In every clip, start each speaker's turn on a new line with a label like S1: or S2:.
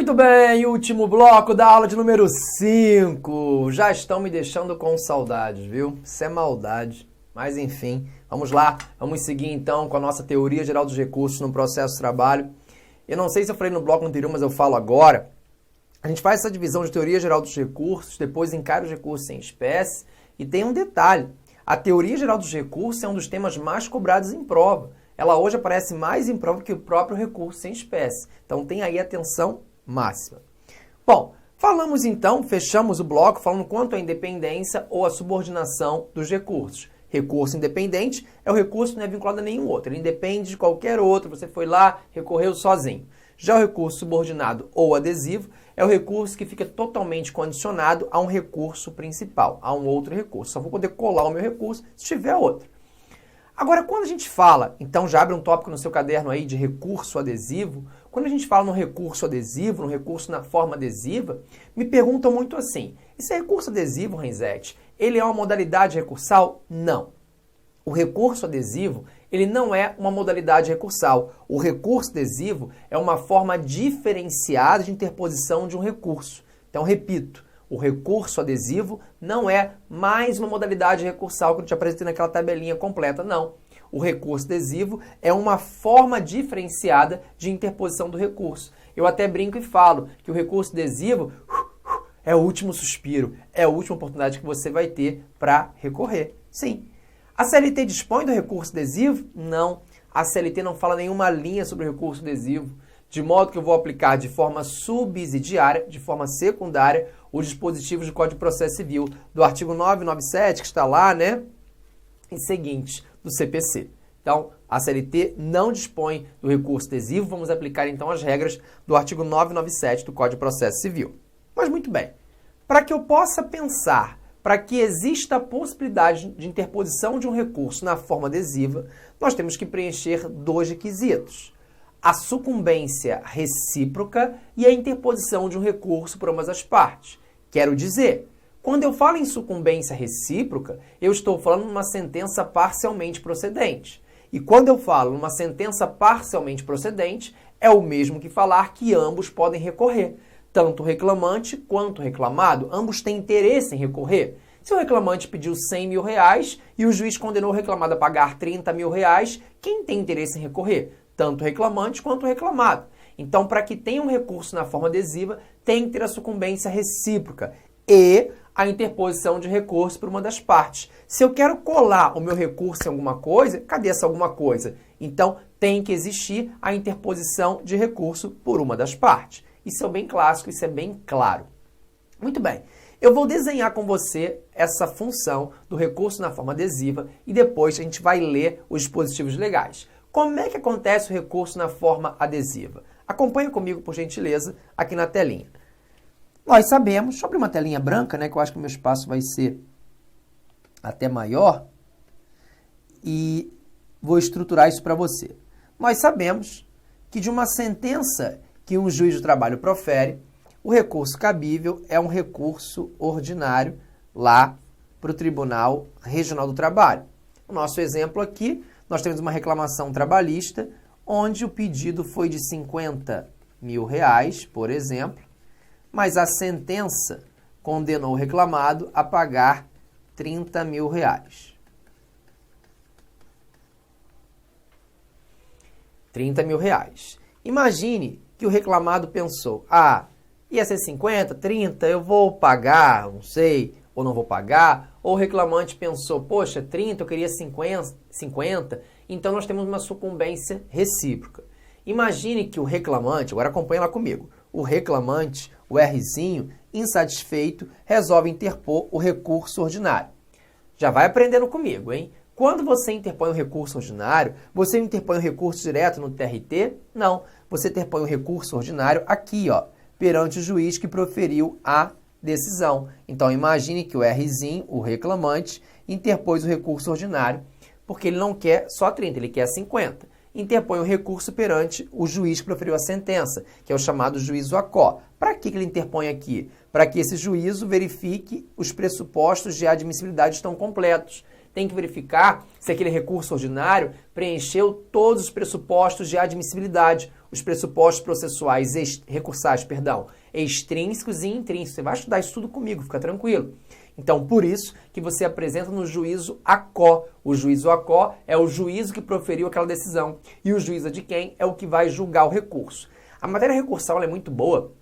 S1: Muito bem, último bloco da aula de número 5. Já estão me deixando com saudades, viu? Isso é maldade. Mas enfim, vamos lá. Vamos seguir então com a nossa teoria geral dos recursos no processo de trabalho. Eu não sei se eu falei no bloco anterior, mas eu falo agora. A gente faz essa divisão de teoria geral dos recursos, depois encara os recursos em espécie. E tem um detalhe. A teoria geral dos recursos é um dos temas mais cobrados em prova. Ela hoje aparece mais em prova que o próprio recurso em espécie. Então tem aí atenção máxima. Bom, falamos então, fechamos o bloco falando quanto à independência ou a subordinação dos recursos. Recurso independente é o recurso que não é vinculado a nenhum outro. Ele independe de qualquer outro, você foi lá, recorreu sozinho. Já o recurso subordinado ou adesivo é o recurso que fica totalmente condicionado a um recurso principal, a um outro recurso. Só vou poder colar o meu recurso se tiver outro. Agora, quando a gente fala, então já abre um tópico no seu caderno aí de recurso adesivo, quando a gente fala no recurso adesivo, no recurso na forma adesiva, me perguntam muito assim, esse recurso adesivo, Renzetti, ele é uma modalidade recursal? Não. O recurso adesivo, ele não é uma modalidade recursal. O recurso adesivo é uma forma diferenciada de interposição de um recurso. Então, repito, o recurso adesivo não é mais uma modalidade recursal que eu te apresentei naquela tabelinha completa, não. O recurso adesivo é uma forma diferenciada de interposição do recurso. Eu até brinco e falo que o recurso adesivo é o último suspiro, é a última oportunidade que você vai ter para recorrer. Sim. A CLT dispõe do recurso adesivo? Não. A CLT não fala nenhuma linha sobre o recurso adesivo, de modo que eu vou aplicar de forma subsidiária, de forma secundária, os dispositivos do Código de Processo Civil, do artigo 997, que está lá, né, e seguinte, do CPC. Então, a CLT não dispõe do recurso adesivo, vamos aplicar então as regras do artigo 997 do Código de Processo Civil. Mas muito bem, para que eu possa pensar, para que exista a possibilidade de interposição de um recurso na forma adesiva, nós temos que preencher dois requisitos. A sucumbência recíproca e a interposição de um recurso por ambas as partes. Quero dizer, quando eu falo em sucumbência recíproca, eu estou falando de uma sentença parcialmente procedente. E quando eu falo numa sentença parcialmente procedente, é o mesmo que falar que ambos podem recorrer. Tanto o reclamante quanto o reclamado, ambos têm interesse em recorrer. Se o reclamante pediu 100 mil reais e o juiz condenou o reclamado a pagar 30 mil reais, quem tem interesse em recorrer? Tanto o reclamante quanto o reclamado. Então, para que tenha um recurso na forma adesiva, tem que ter a sucumbência recíproca e a interposição de recurso por uma das partes. Se eu quero colar o meu recurso em alguma coisa, cadê essa alguma coisa? Então, tem que existir a interposição de recurso por uma das partes. Isso é bem clássico, isso é bem claro. Muito bem. Eu vou desenhar com você essa função do recurso na forma adesiva e depois a gente vai ler os dispositivos legais. Como é que acontece o recurso na forma adesiva? Acompanhe comigo, por gentileza, aqui na telinha. Nós sabemos, sobre uma telinha branca, né, que eu acho que o meu espaço vai ser até maior, e vou estruturar isso para você. Nós sabemos que de uma sentença que um juiz do trabalho profere, o recurso cabível é um recurso ordinário lá para o Tribunal Regional do Trabalho. O nosso exemplo aqui, nós temos uma reclamação trabalhista, onde o pedido foi de 50 mil reais, por exemplo, mas a sentença condenou o reclamado a pagar 30 mil reais. 30 mil reais. Imagine que o reclamado pensou, ia ser 50, 30, eu vou pagar, não sei, ou não vou pagar. Ou o reclamante pensou, poxa, 30, eu queria 50, então nós temos uma sucumbência recíproca. Imagine que o reclamante, agora acompanha lá comigo, o reclamante, o Rzinho, insatisfeito, resolve interpor o recurso ordinário. Já vai aprendendo comigo, hein? Quando você interpõe um recurso ordinário, você interpõe um recurso direto no TRT? Não, você interpõe um recurso ordinário aqui, ó, perante o juiz que proferiu a decisão. Então, imagine que o Rzinho, o reclamante, interpôs o recurso ordinário, porque ele não quer só 30, ele quer 50. Interpõe o recurso perante o juiz que proferiu a sentença, que é o chamado juízo ACO. Para que ele interpõe aqui? Para que esse juízo verifique os pressupostos de admissibilidade estão completos. tem que verificar se aquele recurso ordinário preencheu todos os pressupostos de admissibilidade, os pressupostos processuais recursais, extrínsecos e intrínsecos. Você vai estudar isso tudo comigo, fica tranquilo. Então, por isso que você apresenta no juízo ACO. O juízo ACO é o juízo que proferiu aquela decisão e o juízo de quem é o que vai julgar o recurso. A matéria recursal é muito boa,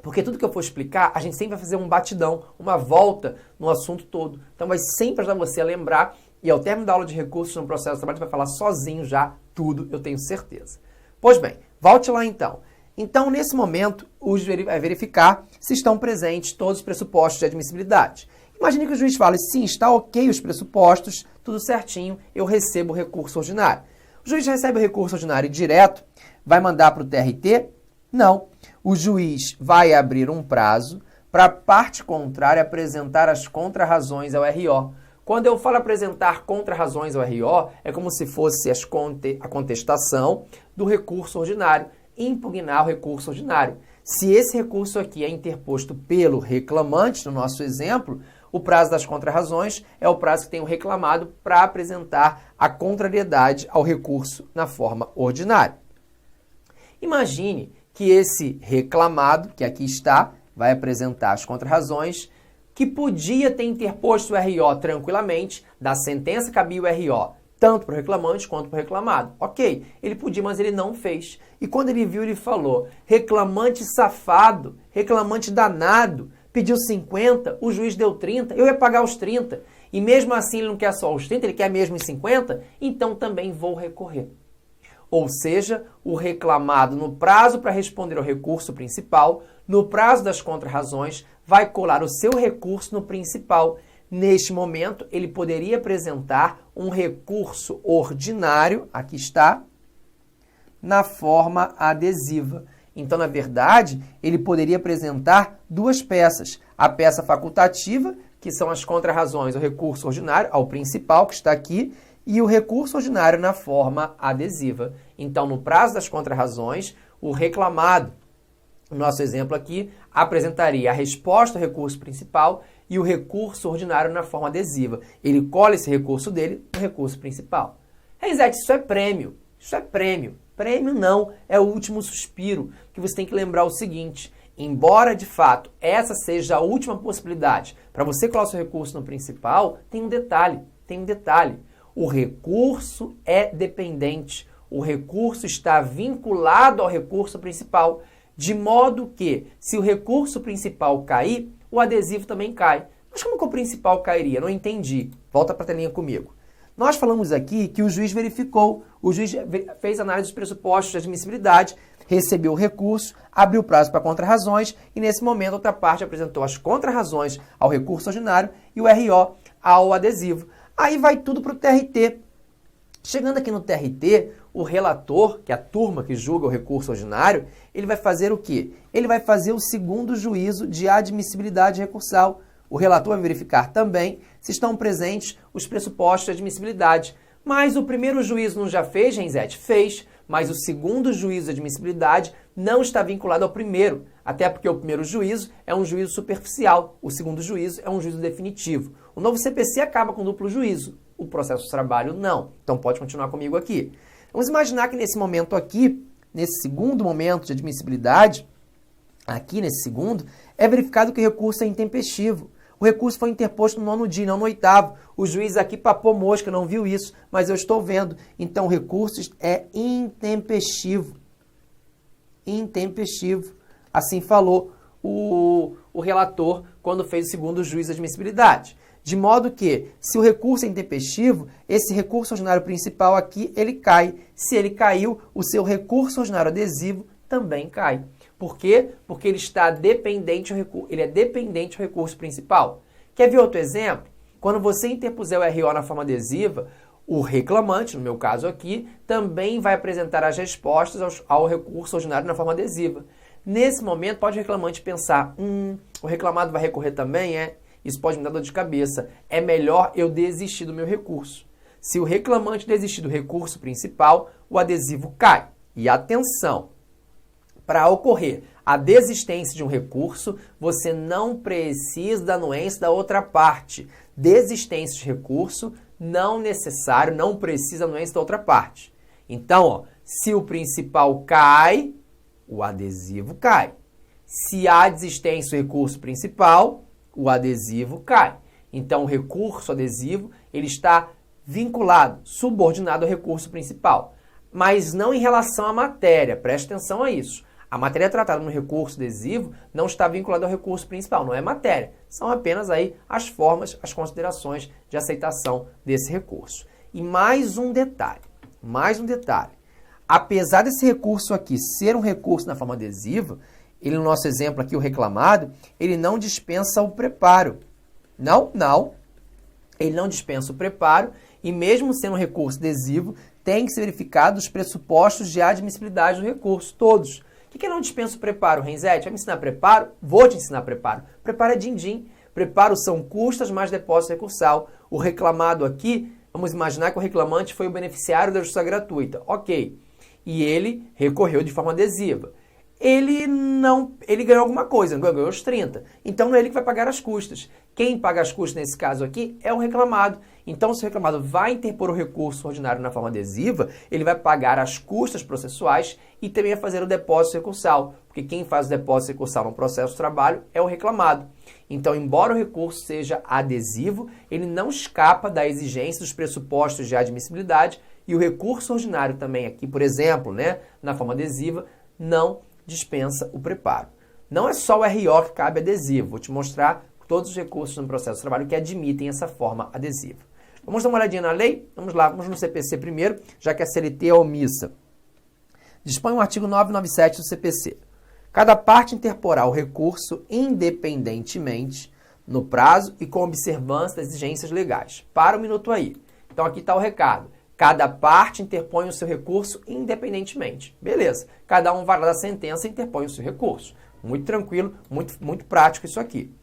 S1: porque tudo que eu for explicar, a gente sempre vai fazer um batidão, uma volta no assunto todo. Então vai sempre ajudar você a lembrar e ao término da aula de recursos no processo de trabalho, você vai falar sozinho já tudo, eu tenho certeza. Pois bem, volte lá então. Então, nesse momento, o juiz vai verificar se estão presentes todos os pressupostos de admissibilidade. Imagine que o juiz fale, sim, está ok os pressupostos, tudo certinho, eu recebo o recurso ordinário. O juiz recebe o recurso ordinário direto, vai mandar para o TRT? Não. O juiz vai abrir um prazo para a parte contrária apresentar as contrarrazões ao RO. Quando eu falo apresentar contrarrazões ao RO, é como se fosse a contestação do recurso ordinário, impugnar o recurso ordinário. Se esse recurso aqui é interposto pelo reclamante, no nosso exemplo, o prazo das contrarrazões é o prazo que tem o reclamado para apresentar a contrariedade ao recurso na forma ordinária. Imagine que esse reclamado, que aqui está, vai apresentar as contrarrazões, que podia ter interposto o RO tranquilamente, da sentença cabia o RO, tanto para o reclamante quanto para o reclamado. Ok, ele podia, mas ele não fez. E quando ele viu, ele falou, reclamante safado, reclamante danado, pediu 50, o juiz deu 30, eu ia pagar os 30. E mesmo assim ele não quer só os 30, ele quer mesmo os 50, então também vou recorrer. Ou seja, o reclamado, no prazo para responder ao recurso principal, no prazo das contrarrazões, vai colar o seu recurso no principal. Neste momento, ele poderia apresentar um recurso ordinário, aqui está, na forma adesiva. Então, na verdade, ele poderia apresentar duas peças. A peça facultativa, que são as contrarrazões ao recurso ordinário, ao principal, que está aqui, e o recurso ordinário na forma adesiva. Então, no prazo das contrarrazões, o reclamado, no nosso exemplo aqui, apresentaria a resposta ao recurso principal e o recurso ordinário na forma adesiva. Ele cola esse recurso dele no recurso principal. Reisete, isso é prêmio. Isso é prêmio. Prêmio não, é o último suspiro, que você tem que lembrar o seguinte, embora de fato essa seja a última possibilidade para você colar o seu recurso no principal, tem um detalhe. O recurso é dependente, o recurso está vinculado ao recurso principal, de modo que, se o recurso principal cair, o adesivo também cai. Mas como que o principal cairia? Não entendi. Volta para a telinha comigo. Nós falamos aqui que o juiz verificou, o juiz fez análise dos pressupostos de admissibilidade, recebeu o recurso, abriu o prazo para contrarrazões e, nesse momento, outra parte apresentou as contrarrazões ao recurso ordinário e o RO ao adesivo. Aí vai tudo para o TRT. Chegando aqui no TRT, o relator, que é a turma que julga o recurso ordinário, ele vai fazer o quê? Ele vai fazer o segundo juízo de admissibilidade recursal. O relator vai verificar também se estão presentes os pressupostos de admissibilidade. Mas o primeiro juízo não já fez, Reisete? Fez, mas o segundo juízo de admissibilidade não está vinculado ao primeiro, até porque o primeiro juízo é um juízo superficial, o segundo juízo é um juízo definitivo. O novo CPC acaba com duplo juízo, o processo de trabalho não. Então pode continuar comigo aqui. Vamos imaginar que nesse momento aqui, nesse segundo momento de admissibilidade, aqui nesse segundo, é verificado que o recurso é intempestivo. O recurso foi interposto no 9º dia, não no 8º. O juiz aqui papou mosca, não viu isso, mas eu estou vendo. Então, o recurso é intempestivo. Intempestivo. Assim falou o relator quando fez o segundo juízo de admissibilidade. De modo que, se o recurso é intempestivo, esse recurso ordinário principal aqui, ele cai. Se ele caiu, o seu recurso ordinário adesivo também cai. Por quê? Porque ele está dependente ele é dependente do recurso principal. Quer ver outro exemplo? Quando você interpuser o RO na forma adesiva, o reclamante, no meu caso aqui, também vai apresentar as respostas ao recurso ordinário na forma adesiva. Nesse momento, pode o reclamante pensar, o reclamado vai recorrer também, Isso pode me dar dor de cabeça. É melhor eu desistir do meu recurso. Se o reclamante desistir do recurso principal, o adesivo cai. E atenção! Para ocorrer a desistência de um recurso, você não precisa da anuência da outra parte. Desistência de recurso não necessário, não precisa anuência da outra parte. Então, ó, se o principal cai, o adesivo cai. Se há desistência do recurso principal, o adesivo cai. Então, o recurso adesivo ele está vinculado, subordinado ao recurso principal. Mas não em relação à matéria, preste atenção a isso. A matéria tratada no recurso adesivo não está vinculada ao recurso principal, não é matéria. São apenas aí as formas, as considerações de aceitação desse recurso. E mais um detalhe. Apesar desse recurso aqui ser um recurso na forma adesiva, ele no nosso exemplo aqui, o reclamado, ele não dispensa o preparo. Ele não dispensa o preparo e mesmo sendo um recurso adesivo, tem que ser verificado os pressupostos de admissibilidade do recurso, todos. O que não dispensa o preparo, Renzetti? Vai me ensinar preparo? Vou te ensinar preparo. Preparo é din-din. Preparo são custas mais depósito recursal. O reclamado aqui, vamos imaginar que o reclamante foi o beneficiário da justiça gratuita. Ok. E ele recorreu de forma adesiva. Ele ganhou alguma coisa, ganhou os 30. Então não é ele que vai pagar as custas. Quem paga as custas nesse caso aqui é o reclamado. Então se o reclamado vai interpor o recurso ordinário na forma adesiva, ele vai pagar as custas processuais e também vai fazer o depósito recursal, porque quem faz o depósito recursal no processo de trabalho é o reclamado. Então, embora o recurso seja adesivo, ele não escapa da exigência dos pressupostos de admissibilidade e o recurso ordinário também aqui, por exemplo, né, na forma adesiva, não dispensa o preparo. Não é só o RO que cabe adesivo, vou te mostrar todos os recursos no processo de trabalho que admitem essa forma adesiva. Vamos dar uma olhadinha na lei? Vamos lá, vamos no CPC primeiro, já que a CLT é omissa. Dispõe o artigo 997 do CPC. Cada parte interporá o recurso independentemente, no prazo e com observância das exigências legais. Para um minuto aí. Então aqui está o recado. Cada parte interpõe o seu recurso independentemente. Beleza. Cada um vai lá da sentença e interpõe o seu recurso. Muito tranquilo, muito prático isso aqui.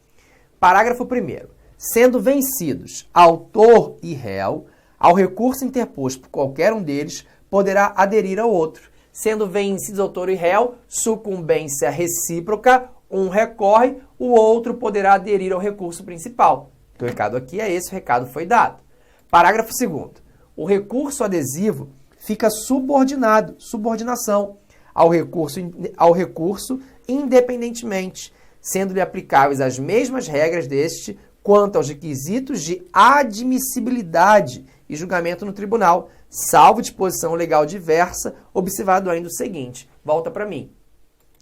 S1: Parágrafo 1º. Sendo vencidos autor e réu, ao recurso interposto por qualquer um deles, poderá aderir ao outro. Sendo vencidos autor e réu, sucumbência recíproca, um recorre, o outro poderá aderir ao recurso principal. O recado aqui é esse, o recado foi dado. Parágrafo 2º. O recurso adesivo fica subordinação ao recurso independentemente, sendo-lhe aplicáveis as mesmas regras deste quanto aos requisitos de admissibilidade e julgamento no tribunal, salvo disposição legal diversa, observado ainda o seguinte. Volta para mim.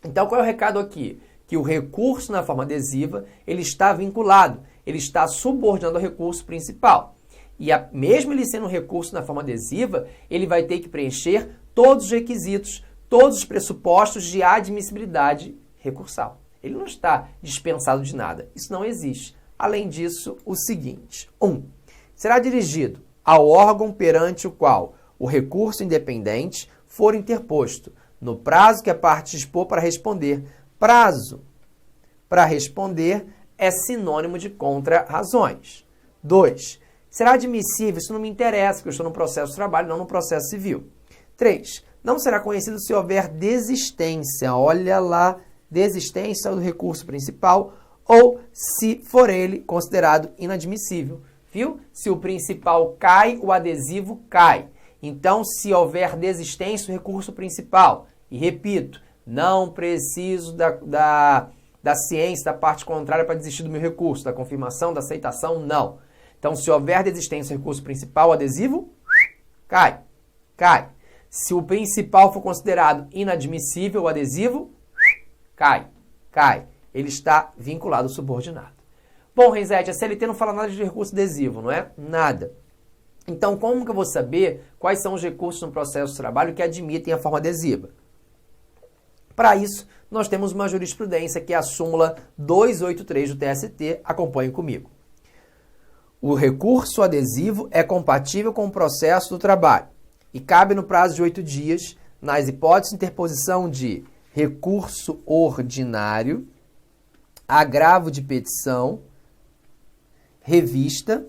S1: Então, qual é o recado aqui? Que o recurso na forma adesiva, ele está vinculado, ele está subordinado ao recurso principal. E mesmo ele sendo um recurso na forma adesiva, ele vai ter que preencher todos os requisitos, todos os pressupostos de admissibilidade recursal. Ele não está dispensado de nada. Isso não existe. Além disso, o seguinte. 1. Será dirigido ao órgão perante o qual o recurso independente for interposto, no prazo que a parte dispor para responder. Prazo para responder é sinônimo de contra-razões. 2. Será admissível, isso não me interessa, porque eu estou no processo de trabalho, não no processo civil. 3. Não será conhecido se houver desistência, olha lá, desistência do recurso principal, ou se for ele considerado inadmissível. Viu? Se o principal cai, o adesivo cai. Então, se houver desistência do recurso principal, e repito, não preciso da ciência da parte contrária para desistir do meu recurso, da confirmação, da aceitação, não. Então, se houver desistência do recurso principal, o adesivo cai. Se o principal for considerado inadmissível, o adesivo cai. Ele está vinculado ao subordinado. Bom, Renzetti, a CLT não fala nada de recurso adesivo, não é? Nada. Então, como que eu vou saber quais são os recursos no processo de trabalho que admitem a forma adesiva? Para isso, nós temos uma jurisprudência que é a súmula 283 do TST. Acompanhe comigo. O recurso adesivo é compatível com o processo do trabalho e cabe no prazo de 8 dias, nas hipóteses de interposição de recurso ordinário, agravo de petição, revista,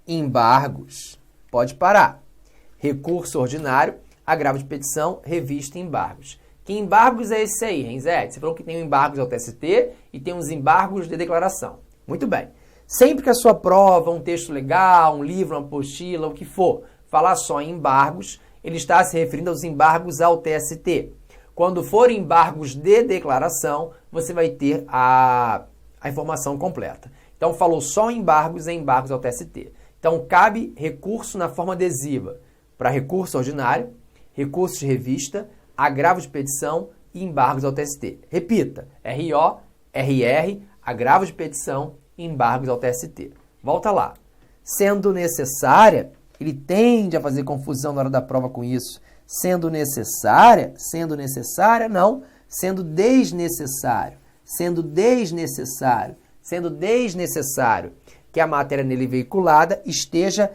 S1: embargos. Pode parar. Recurso ordinário, agravo de petição, revista e embargos. Que embargos é esse aí, Renzetti? Você falou que tem um embargos ao TST e tem uns embargos de declaração. Muito bem. Sempre que a sua prova, um texto legal, um livro, uma apostila, o que for, falar só em embargos, ele está se referindo aos embargos ao TST. Quando for embargos de declaração, você vai ter a informação completa. Então, falou só em embargos ao TST. Então, cabe recurso na forma adesiva para recurso ordinário, recurso de revista, agravo de petição e embargos ao TST. Repita, RO, RR, agravo de petição e embargos ao TST. Volta lá. Sendo necessária, ele tende a fazer confusão na hora da prova com isso. Sendo necessária, não. Sendo desnecessário que a matéria nele veiculada esteja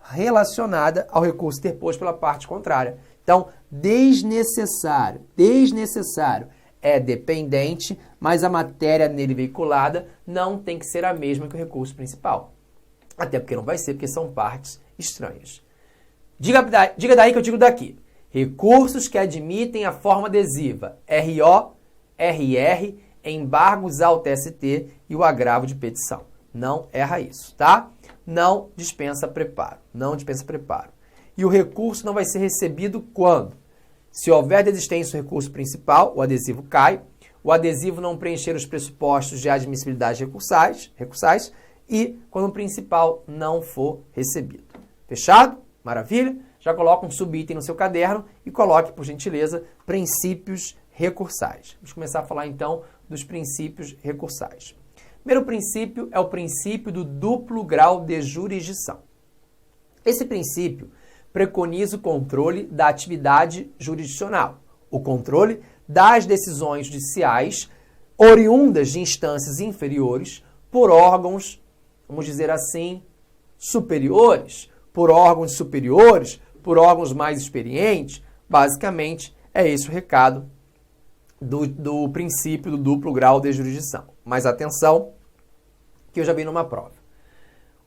S1: relacionada. Ao recurso interposto pela parte contrária. Então, desnecessário é dependente, mas a matéria nele veiculada não tem que ser a mesma que o recurso principal. Até porque não vai ser, porque são partes estranhas. Diga daí que eu digo daqui. Recursos que admitem a forma adesiva RO, RR, embargos ao TST e o agravo de petição. Não erra isso, tá? Não dispensa preparo. E o recurso não vai ser recebido quando? Se houver desistência do recurso principal, o adesivo cai. O adesivo não preencher os pressupostos de admissibilidade recursais e quando o principal não for recebido. Fechado? Maravilha? Já coloca um subitem no seu caderno e coloque, por gentileza, princípios recursais. Vamos começar a falar, então, dos princípios recursais. Primeiro princípio é o princípio do duplo grau de jurisdição. Esse princípio preconiza o controle da atividade jurisdicional, o controle das decisões judiciais oriundas de instâncias inferiores por órgãos, vamos dizer assim, superiores, por órgãos mais experientes. Basicamente, é esse o recado do princípio do duplo grau de jurisdição. Mas atenção, que eu já vi numa prova.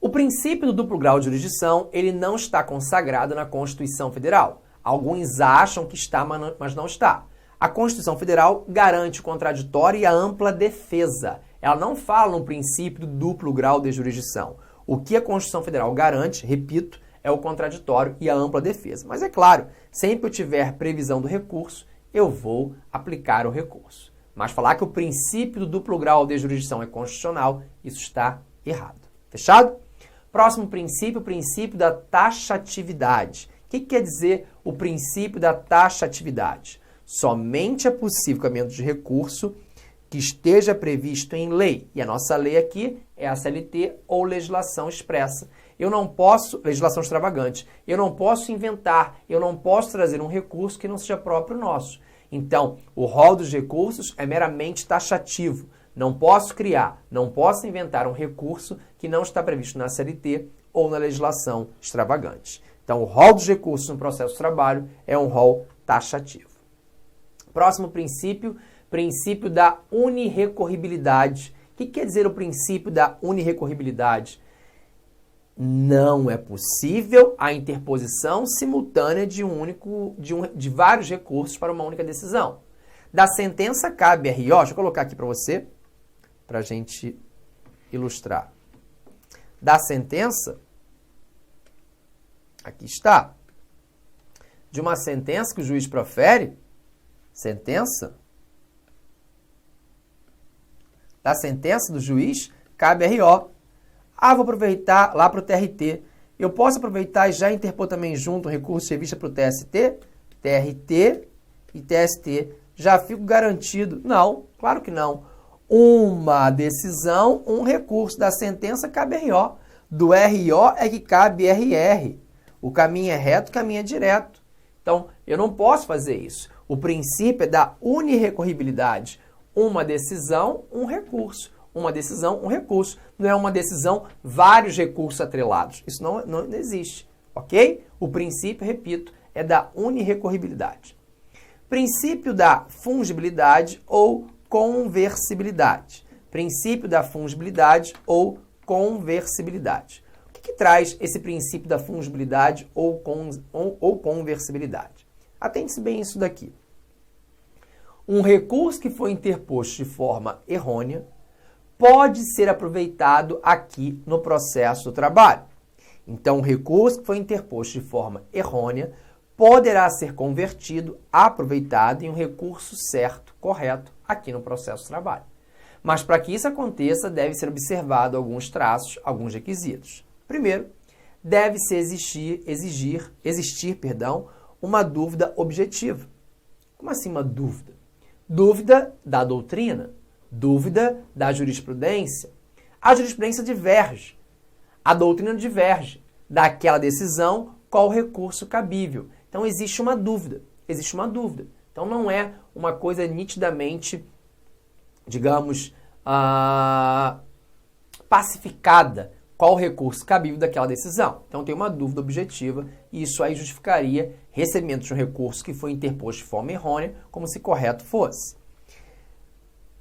S1: O princípio do duplo grau de jurisdição, ele não está consagrado na Constituição Federal. Alguns acham que está, mas não está. A Constituição Federal garante o contraditório e a ampla defesa. Ela não fala no princípio do duplo grau de jurisdição. O que a Constituição Federal garante, repito, é o contraditório e a ampla defesa. Mas é claro, sempre que eu tiver previsão do recurso, eu vou aplicar o recurso. Mas falar que o princípio do duplo grau de jurisdição é constitucional, isso está errado. Fechado? Próximo princípio, o princípio da taxatividade. O que quer dizer o princípio da taxatividade? Somente é possível caminhamento de recurso que esteja previsto em lei. E a nossa lei aqui é a CLT ou legislação expressa. Eu não posso, legislação extravagante, eu não posso inventar, eu não posso trazer um recurso que não seja próprio nosso. Então, o rol dos recursos é meramente taxativo. Não posso criar, não posso inventar um recurso que não está previsto na CLT ou na legislação extravagante. Então, o rol dos recursos no processo de trabalho é um rol taxativo. Próximo princípio, princípio da unirrecorribilidade. O que quer dizer o princípio da unirrecorribilidade? Não é possível a interposição simultânea de vários recursos para uma única decisão. Da sentença cabe RO, deixa eu colocar aqui para você, para a gente ilustrar. Da sentença, aqui está, de uma sentença que o juiz profere, da sentença do juiz, cabe RO. Ah, vou aproveitar lá para o TRT. Eu posso aproveitar e já interpor também junto um recurso de revista para o TST? TRT e TST. Já fico garantido? Não, claro que não. Uma decisão, um recurso. Da sentença cabe RO. Do RO é que cabe RR. O caminho é reto, o caminho é direto. Então, eu não posso fazer isso. O princípio é da unirrecorribilidade. Uma decisão, um recurso. Uma decisão, um recurso. Não é uma decisão, vários recursos atrelados. Isso não existe, ok? O princípio, repito, é da unirrecorribilidade. Princípio da fungibilidade ou conversibilidade. Princípio da fungibilidade ou conversibilidade. O que traz esse princípio da fungibilidade ou conversibilidade? Atente-se bem isso daqui. Um recurso que foi interposto de forma errônea pode ser aproveitado aqui no processo do trabalho. Então, o recurso que foi interposto de forma errônea poderá ser convertido, aproveitado em um recurso certo, correto, aqui no processo do trabalho. Mas para que isso aconteça, deve ser observado alguns traços, alguns requisitos. Primeiro, deve-se existir, uma dúvida objetiva. Como assim uma dúvida? Dúvida da doutrina, dúvida da jurisprudência. A jurisprudência diverge, a doutrina diverge daquela decisão, qual o recurso cabível. Então existe uma dúvida. Então não é uma coisa nitidamente, digamos, pacificada qual o recurso cabível daquela decisão. Então tem uma dúvida objetiva e isso aí justificaria recebimento de um recurso que foi interposto de forma errônea, como se correto fosse.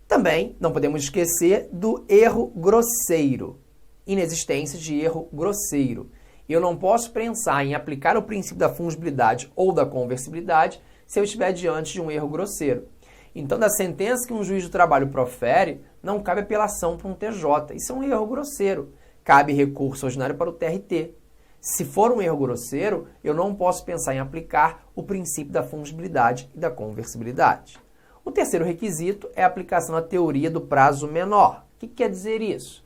S1: Também não podemos esquecer do erro grosseiro, inexistência de erro grosseiro. Eu não posso pensar em aplicar o princípio da fungibilidade ou da conversibilidade se eu estiver diante de um erro grosseiro. Então, da sentença que um juiz do trabalho profere, não cabe apelação para um TJ. Isso é um erro grosseiro. Cabe recurso ordinário para o TRT. Se for um erro grosseiro, eu não posso pensar em aplicar o princípio da fungibilidade e da conversibilidade. O terceiro requisito é a aplicação da teoria do prazo menor. O que quer dizer isso?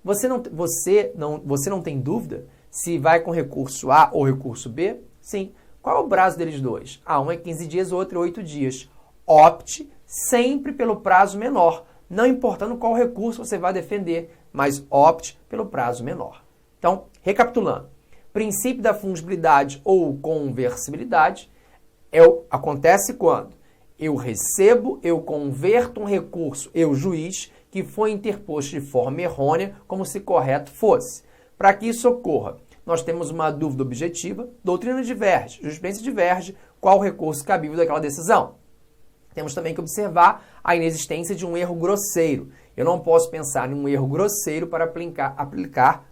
S1: Você não tem dúvida se vai com recurso A ou recurso B? Sim. Qual é o prazo deles dois? Um é 15 dias, o outro é 8 dias. Opte sempre pelo prazo menor, não importando qual recurso você vai defender, mas opte pelo prazo menor. Então, recapitulando, princípio da fungibilidade ou conversibilidade acontece quando eu converto um recurso, juiz, que foi interposto de forma errônea, como se correto fosse. Para que isso ocorra, nós temos uma dúvida objetiva, doutrina diverge, jurisprudência diverge, qual o recurso cabível daquela decisão. Temos também que observar a inexistência de um erro grosseiro. Eu não posso pensar em um erro grosseiro para aplicar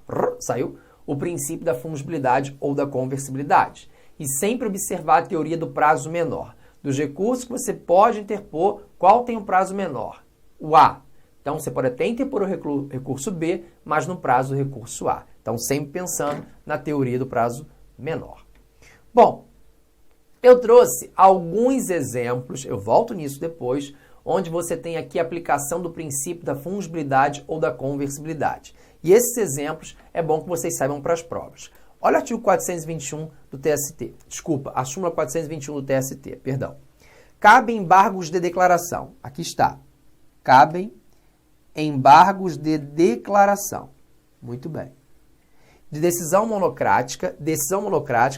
S1: o princípio da fungibilidade ou da conversibilidade. E sempre observar a teoria do prazo menor. Dos recursos que você pode interpor, qual tem o prazo menor? O A. Então, você pode até interpor o recurso B, mas no prazo do recurso A. Então, sempre pensando na teoria do prazo menor. Bom, eu trouxe alguns exemplos, eu volto nisso depois, onde você tem aqui a aplicação do princípio da fungibilidade ou da conversibilidade. E esses exemplos é bom que vocês saibam para as provas. Olha o artigo 421 do TST. Desculpa, a súmula 421 do TST, perdão. Cabem embargos de declaração. Aqui está. Cabem embargos de declaração. Muito bem. De decisão monocrática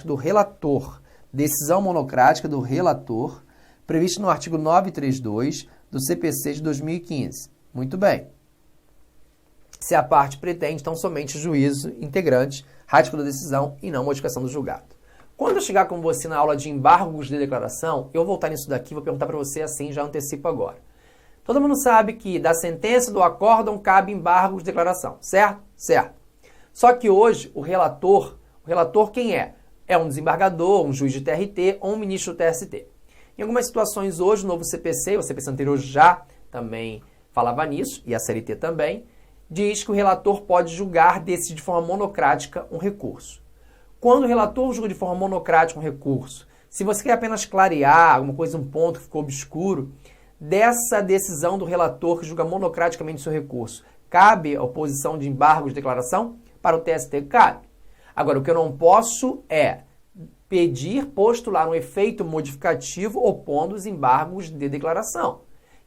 S1: do relator. Decisão monocrática do relator, prevista no artigo 932 do CPC de 2015. Muito bem. Se a parte pretende, então, somente juízo integrante, ratificador da decisão e não modificação do julgado. Quando eu chegar com você na aula de embargos de declaração, eu vou voltar nisso daqui, vou perguntar para você assim, já antecipo agora. Todo mundo sabe que da sentença do acórdão cabe embargos de declaração, certo? Certo. Só que hoje o relator quem é? É um desembargador, um juiz de TRT ou um ministro do TST. Em algumas situações hoje, o novo CPC, o CPC anterior já também falava nisso, e a CLT também, diz que o relator pode julgar decidir de forma monocrática um recurso. Quando o relator julga de forma monocrática um recurso, se você quer apenas clarear alguma coisa, um ponto que ficou obscuro, dessa decisão do relator que julga monocraticamente o seu recurso, cabe a oposição de embargo de declaração? Para o TST cabe. Agora, o que eu não posso é postular um efeito modificativo opondo os embargos de declaração.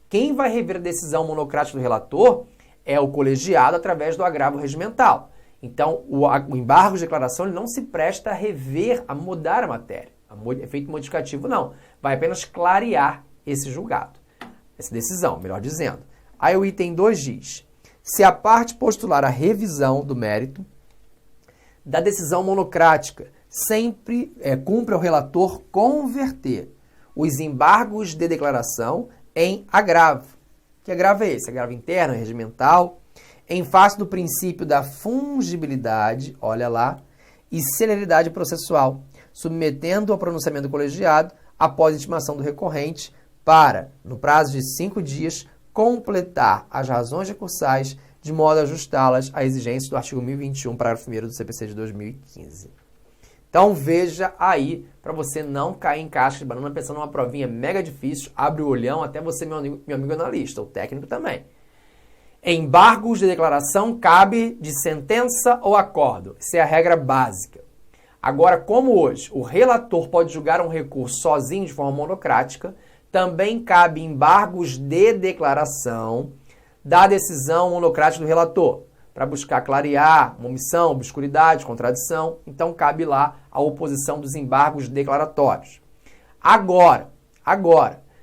S1: Quem vai rever a decisão monocrática do relator é o colegiado através do agravo regimental. Então, o embargo de declaração ele não se presta a rever, a mudar a matéria. Efeito modificativo não. Vai apenas clarear esse julgado. Essa decisão, melhor dizendo. Aí o item 2 diz: se a parte postular a revisão do mérito da decisão monocrática, sempre cumpre ao relator converter os embargos de declaração em agravo. Que agravo é esse? Agravo interno, regimental, em face do princípio da fungibilidade, olha lá, e celeridade processual, submetendo ao pronunciamento colegiado após intimação do recorrente para, no prazo de 5 dias, completar as razões recursais de modo a ajustá-las à exigência do artigo 1021, parágrafo 1º do CPC de 2015. Então veja aí, para você não cair em casca de banana pensando numa provinha mega difícil, abre o olhão, até você, meu amigo analista, o técnico também. Embargos de declaração cabe de sentença ou acordo. Essa é a regra básica. Agora, como hoje o relator pode julgar um recurso sozinho de forma monocrática, também cabe embargos de declaração da decisão monocrática do relator, para buscar clarear uma omissão, obscuridade, contradição. Então, cabe lá a oposição dos embargos declaratórios. Agora,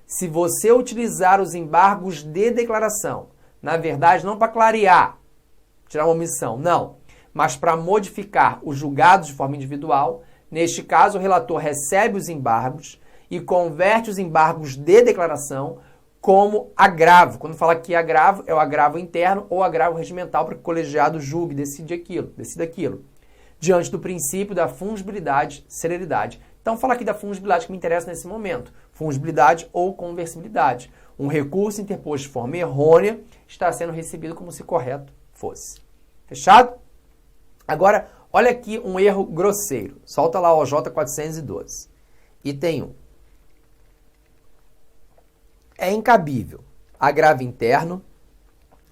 S1: se você utilizar os embargos de declaração, na verdade, não para clarear, tirar uma omissão, não, mas para modificar os julgados de forma individual, neste caso, o relator recebe os embargos e converte os embargos de declaração como agravo. Quando fala que agravo, é o agravo interno ou agravo regimental para que o colegiado julgue, decida aquilo. Diante do princípio da fungibilidade, celeridade. Então, fala aqui da fungibilidade que me interessa nesse momento. Fungibilidade ou conversibilidade. Um recurso interposto de forma errônea está sendo recebido como se correto fosse. Fechado? Agora, olha aqui um erro grosseiro. Solta lá o OJ 412. Item 1. É incabível agravo interno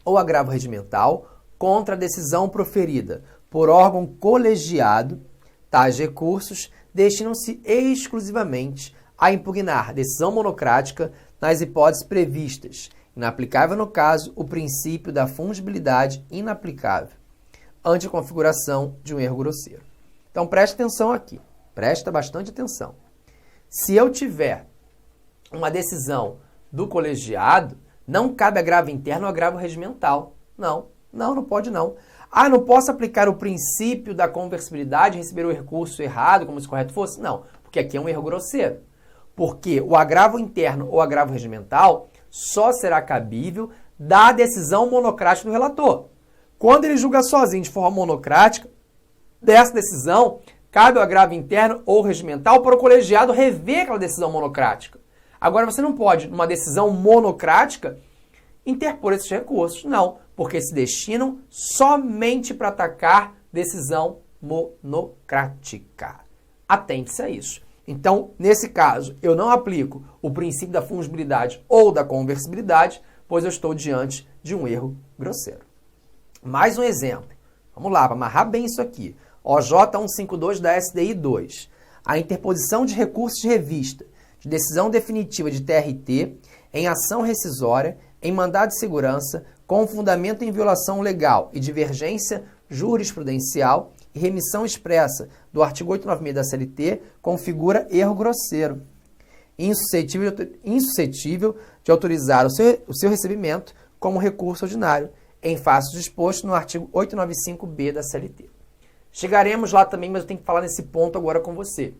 S1: ou agravo regimental contra a decisão proferida por órgão colegiado. Tais recursos destinam-se exclusivamente a impugnar decisão monocrática nas hipóteses previstas. Inaplicável, no caso, o princípio da fungibilidade inaplicável ante a configuração de um erro grosseiro. Então, preste atenção aqui. Presta bastante atenção. Se eu tiver uma decisão do colegiado, não cabe agravo interno ou agravo regimental. Não pode não. Não posso aplicar o princípio da conversibilidade e receber o recurso errado, como se correto fosse? Não, porque aqui é um erro grosseiro. Porque o agravo interno ou agravo regimental só será cabível da decisão monocrática do relator. Quando ele julga sozinho de forma monocrática, dessa decisão, cabe o agravo interno ou regimental para o colegiado rever aquela decisão monocrática. Agora, você não pode, numa decisão monocrática, interpor esses recursos. Não, porque se destinam somente para atacar decisão monocrática. Atente-se a isso. Então, nesse caso, eu não aplico o princípio da fungibilidade ou da conversibilidade, pois eu estou diante de um erro grosseiro. Mais um exemplo. Vamos lá, para amarrar bem isso aqui. OJ 152 da SDI 2. A interposição de recursos de revista de decisão definitiva de TRT em ação rescisória, em mandado de segurança, com fundamento em violação legal e divergência jurisprudencial e remissão expressa do artigo 896 da CLT, configura erro grosseiro, insuscetível de autorizar o seu recebimento como recurso ordinário, em face do disposto no artigo 895-B da CLT. Chegaremos lá também, mas eu tenho que falar nesse ponto agora com você.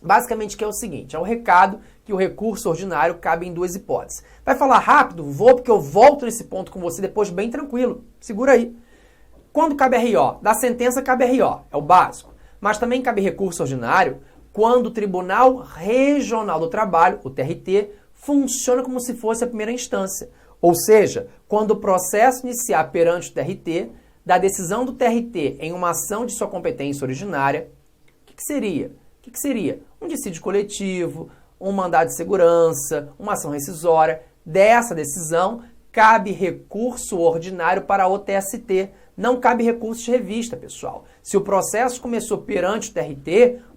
S1: Basicamente, que é o seguinte, é um recado que o recurso ordinário cabe em duas hipóteses. Vai falar rápido? Vou, porque eu volto nesse ponto com você depois bem tranquilo. Segura aí. Quando cabe RO? Da sentença cabe RO, é o básico. Mas também cabe recurso ordinário quando o Tribunal Regional do Trabalho, o TRT, funciona como se fosse a primeira instância. Ou seja, quando o processo iniciar perante o TRT, da decisão do TRT em uma ação de sua competência originária, o que seria? O que seria? Um dissídio coletivo, um mandado de segurança, uma ação rescisória. Dessa decisão, cabe recurso ordinário para o TST. Não cabe recurso de revista, pessoal. Se o processo começou perante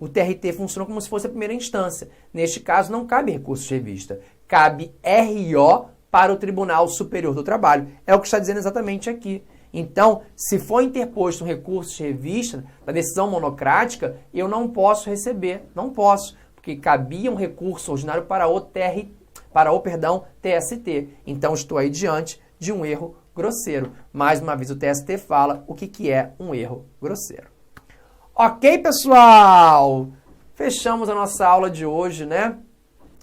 S1: o TRT funciona como se fosse a primeira instância. Neste caso, não cabe recurso de revista. Cabe RO para o Tribunal Superior do Trabalho. É o que está dizendo exatamente aqui. Então, se for interposto um recurso de revista da decisão monocrática, eu não posso receber, não posso, porque cabia um recurso ordinário para o TST. Então, estou aí diante de um erro grosseiro. Mais uma vez, o TST fala o que é um erro grosseiro. Ok, pessoal? Fechamos a nossa aula de hoje, né?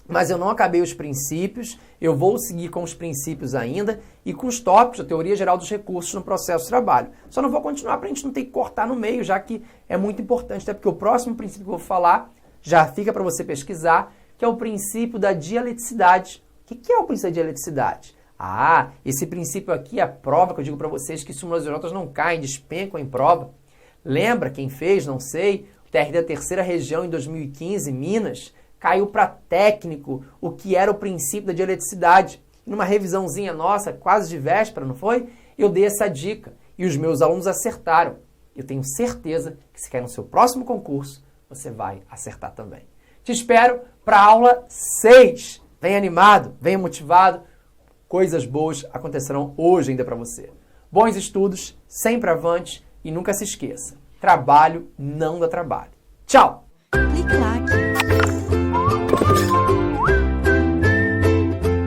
S1: Mas eu não acabei os princípios, eu vou seguir com os princípios ainda e com os tópicos da teoria geral dos recursos no processo de trabalho. Só não vou continuar para a gente não ter que cortar no meio, já que é muito importante, até porque o próximo princípio que eu vou falar já fica para você pesquisar, que é o princípio da dialeticidade O que é o princípio de eletricidade? Ah, esse princípio aqui é a prova que eu digo para vocês que súmulas e notas não caem, despencam em prova. Lembra quem fez, não sei, o TRT da terceira região em 2015, Minas, caiu para técnico o que era o princípio da dieleticidade. Numa revisãozinha nossa, quase de véspera, não foi? Eu dei essa dica e os meus alunos acertaram. Eu tenho certeza que se cair no seu próximo concurso, você vai acertar também. Te espero para a aula 6. Venha animado, venha motivado. Coisas boas acontecerão hoje ainda para você. Bons estudos, sempre avante e nunca se esqueça. Trabalho não dá trabalho. Tchau!
S2: Clique like.